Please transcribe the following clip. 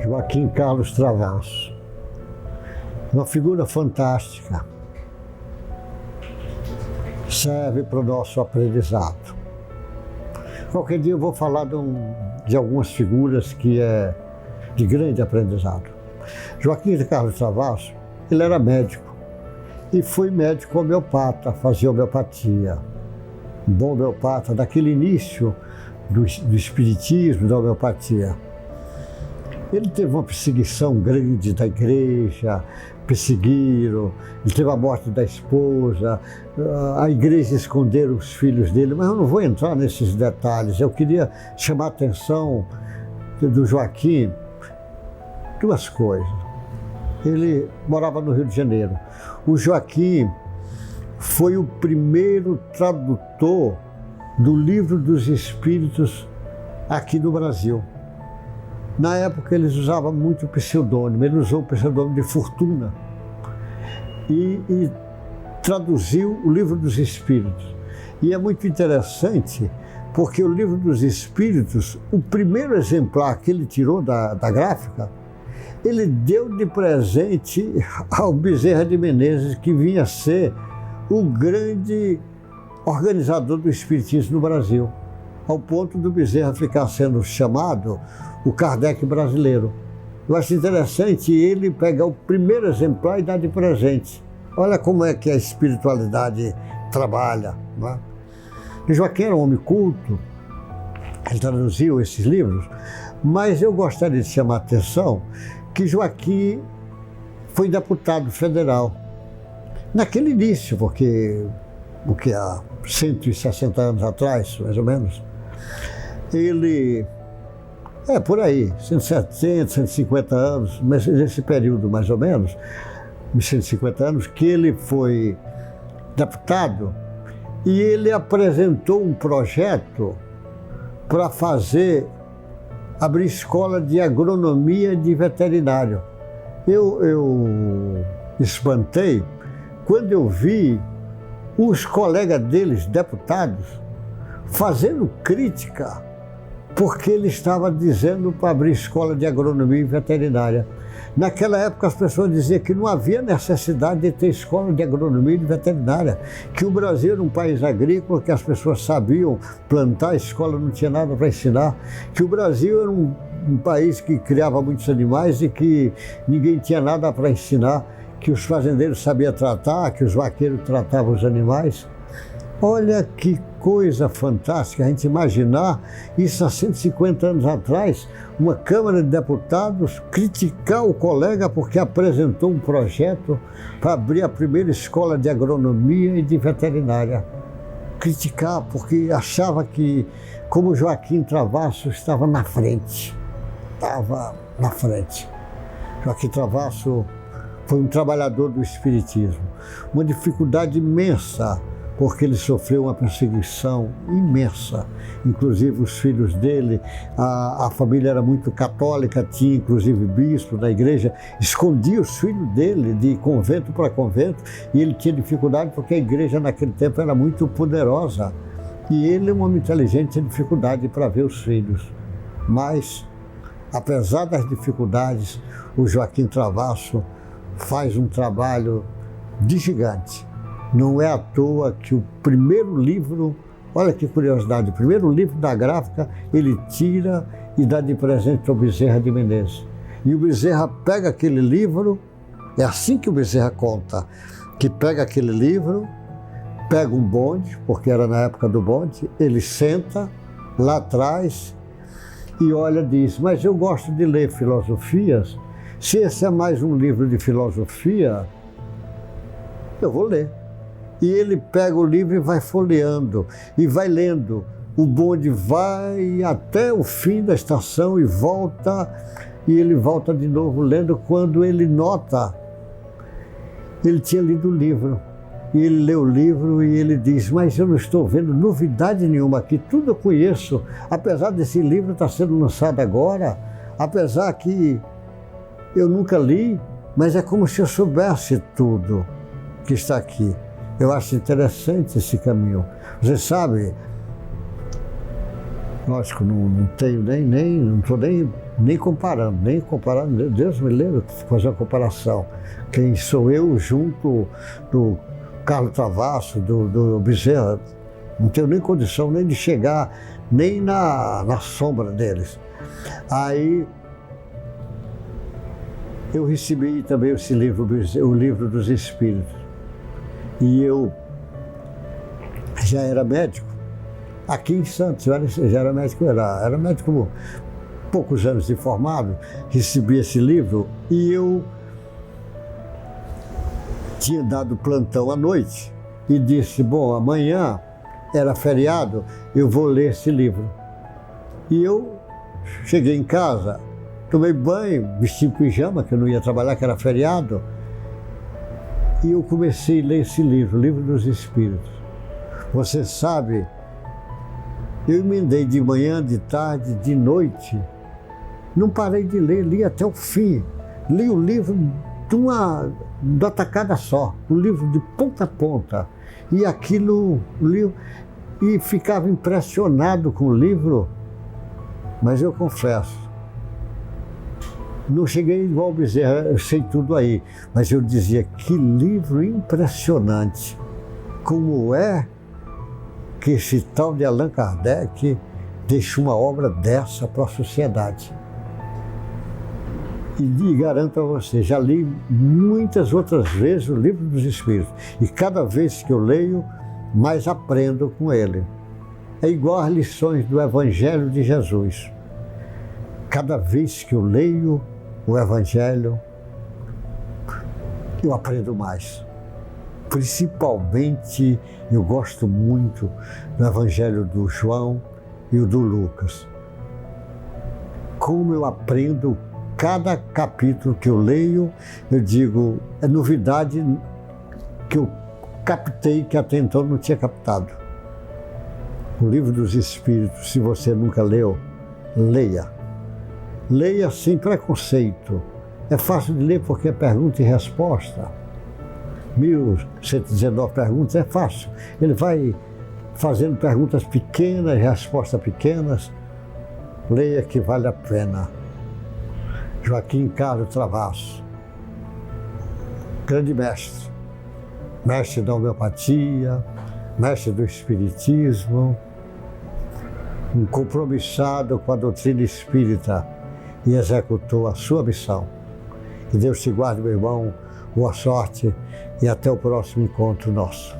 Joaquim Carlos Travassos. Uma figura fantástica. Serve para o nosso aprendizado. Qualquer dia eu vou falar de algumas figuras que é de grande aprendizado. Joaquim Carlos Travassos, ele era médico e foi médico homeopata, fazia homeopatia. Um bom homeopata daquele início do espiritismo, da homeopatia. Ele teve uma perseguição grande da igreja, perseguiram, ele teve a morte da esposa, a igreja esconderam os filhos dele, mas eu não vou entrar nesses detalhes. Eu queria chamar a atenção do Joaquim, duas coisas. Ele morava no Rio de Janeiro. O Joaquim foi o primeiro tradutor do Livro dos Espíritos aqui no Brasil. Na época eles usavam muito pseudônimo, ele usou o pseudônimo de Fortuna e traduziu o Livro dos Espíritos. E é muito interessante porque o Livro dos Espíritos, o primeiro exemplar que ele tirou da gráfica, ele deu de presente ao Bezerra de Menezes, que vinha a ser o grande organizador do espiritismo no Brasil, ao ponto do Bezerra ficar sendo chamado o Kardec brasileiro. Eu acho interessante ele pegar o primeiro exemplar e dar de presente. Olha como é que a espiritualidade trabalha, não é? E Joaquim era um homem culto, ele traduziu esses livros, mas eu gostaria de chamar a atenção que Joaquim foi deputado federal. Naquele início, porque há 160 anos atrás, mais ou menos, ele, por aí, 170, 150 anos, mas nesse período mais ou menos, 150 anos, que ele foi deputado e ele apresentou um projeto para abrir escola de agronomia de veterinário. Eu espantei quando eu vi os colegas deles, deputados, fazendo crítica porque ele estava dizendo para abrir escola de agronomia e veterinária. Naquela época as pessoas diziam que não havia necessidade de ter escola de agronomia e de veterinária, que o Brasil era um país agrícola, que as pessoas sabiam plantar, a escola não tinha nada para ensinar, que o Brasil era um país que criava muitos animais e que ninguém tinha nada para ensinar, que os fazendeiros sabiam tratar, que os vaqueiros tratavam os animais. Olha que coisa fantástica a gente imaginar isso há 150 anos atrás, uma Câmara de Deputados criticar o colega porque apresentou um projeto para abrir a primeira escola de agronomia e de veterinária. Criticar porque achava que, como Joaquim Travassos estava na frente. Joaquim Travassos foi um trabalhador do espiritismo. Uma dificuldade imensa, porque ele sofreu uma perseguição imensa. Inclusive os filhos dele, a família era muito católica, tinha inclusive bispo da igreja, escondia os filhos dele de convento para convento, e ele tinha dificuldade porque a igreja naquele tempo era muito poderosa. E ele, um homem inteligente, tinha dificuldade para ver os filhos. Mas, apesar das dificuldades, o Joaquim Travassos faz um trabalho de gigante. Não é à toa que o primeiro livro, olha que curiosidade, o primeiro livro da gráfica ele tira e dá de presente ao Bezerra de Menezes. E o Bezerra pega aquele livro, é assim que o Bezerra conta, que pega aquele livro, pega um bonde, porque era na época do bonde, ele senta lá atrás e olha e diz, mas eu gosto de ler filosofias, se esse é mais um livro de filosofia, eu vou ler. E ele pega o livro e vai folheando, e vai lendo. O bonde vai até o fim da estação e ele volta de novo lendo. Quando ele nota, ele tinha lido o livro. E ele lê o livro e ele diz, mas eu não estou vendo novidade nenhuma aqui, tudo eu conheço. Apesar desse livro estar sendo lançado agora, apesar que eu nunca li, mas é como se eu soubesse tudo que está aqui. Eu acho interessante esse caminho. Você sabe, Lógico, não tenho não estou nem comparando, Deus me livre de fazer uma comparação. Quem sou eu junto do Carlos Travasso, do Bezerra, não tenho nem condição nem de chegar nem na sombra deles. Aí eu recebi também esse livro, o Livro dos Espíritos, e eu já era médico. Aqui em Santos, eu já era médico, era médico poucos anos de formado, recebi esse livro e eu tinha dado plantão à noite e disse, bom, amanhã era feriado, eu vou ler esse livro. E eu cheguei em casa, tomei banho, vesti pijama, que eu não ia trabalhar, que era feriado, e eu comecei a ler esse livro, o Livro dos Espíritos. Você sabe, eu emendei de manhã, de tarde, de noite, não parei de ler, li até o fim. Li o livro de uma tacada só, o livro de ponta a ponta. E aquilo, li, e ficava impressionado com o livro, mas eu confesso, não cheguei igual ao Bezerra, eu sei tudo aí, mas eu dizia, que livro impressionante, como é que esse tal de Allan Kardec deixa uma obra dessa para a sociedade. E garanto a você, já li muitas outras vezes o Livro dos Espíritos, e cada vez que eu leio, mais aprendo com ele. É igual às lições do Evangelho de Jesus. Cada vez que eu leio o Evangelho, eu aprendo mais. Principalmente, eu gosto muito do Evangelho do João e o do Lucas. Como eu aprendo cada capítulo que eu leio, eu digo, é novidade que eu captei que até então não tinha captado. O Livro dos Espíritos, se você nunca leu, leia. Leia sem preconceito. É fácil de ler porque é pergunta e resposta. 1119 perguntas, é fácil. Ele vai fazendo perguntas pequenas, respostas pequenas. Leia que vale a pena. Joaquim Carlos Travasso, grande mestre, mestre da homeopatia, mestre do espiritismo, um compromissado com a doutrina espírita e executou a sua missão. Que Deus te guarde, meu irmão, boa sorte e até o próximo encontro nosso.